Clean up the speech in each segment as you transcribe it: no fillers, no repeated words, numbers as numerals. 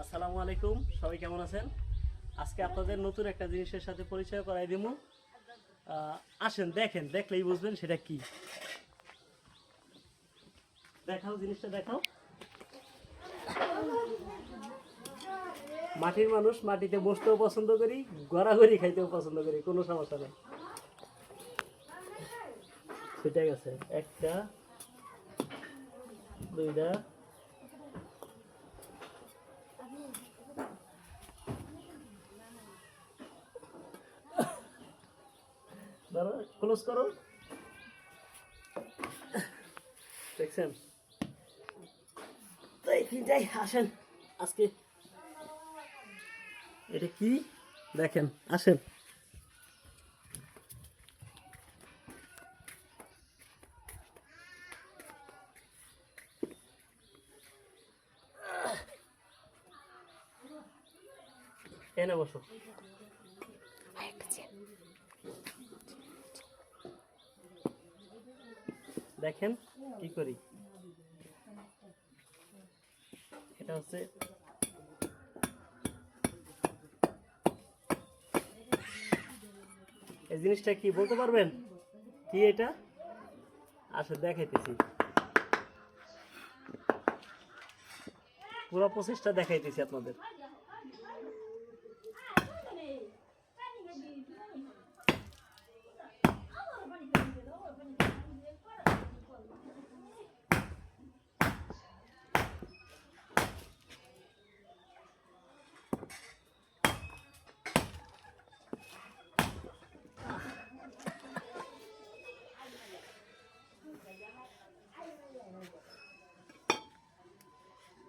আসসালামু আলাইকুম, সবাই কেমন আছেন? আজকে আপনাদের নতুন একটা জিনিসের সাথে পরিচয় করাই দিব। আসেন দেখেন, দেখলেই বুঝবেন সেটা কি। দেখাও, জিনিসটা দেখাও। মাটির মানুষ, মাটিতে বসতেও পছন্দ করি, গড়াগড়ি খাইতেও পছন্দ করি, কোনো সমস্যা নেই। সেটাই গেছে, একটা, দুইটা, ধরো, ক্লোজ করো। দেখছেন? তো এই তিনটাই। আসেন আজকে এটা কি দেখেন, আসেন। এনে বসো। দেখেন কি করি। এটা হচ্ছে এই জিনিসটা কি বলতে পারবেন? কি এটা? আসলে দেখাইতেছি, পুরো প্রসেসটা দেখাইতেছি আপনাদের।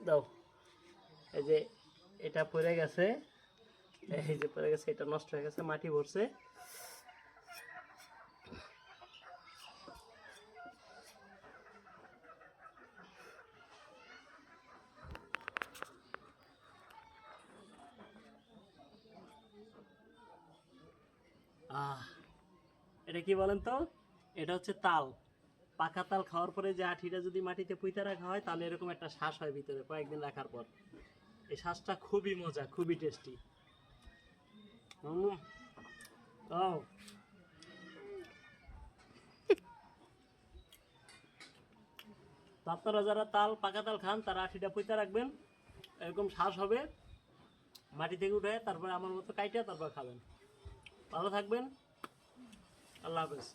দাও, এই যে এটা পড়ে গেছে, এই যে পড়ে গেছে, এটা নষ্ট হয়ে গেছে, মাটি ভরছে। এটা কি বলেন তো? এটা হচ্ছে তাল। পাকা তাল খাওয়ার পরে যে আঠিটা যদি মাটিতে পুঁতে রাখা হয়, তাহলে এরকম একটা শ্বাস হয় ভিতরে কয়েকদিন রাখার পর। এই শ্বাসটা খুবই মজা, খুবই টেস্টি। আপনারা যারা পাকা তাল খান, তারা আঠিটা পুঁতে রাখবেন, এরকম শ্বাস হবে, মাটি থেকে উঠে তারপরে আমার মতো কাইটা তারপর খাবেন। ভালো থাকবেন, আল্লাহ হাফেজ।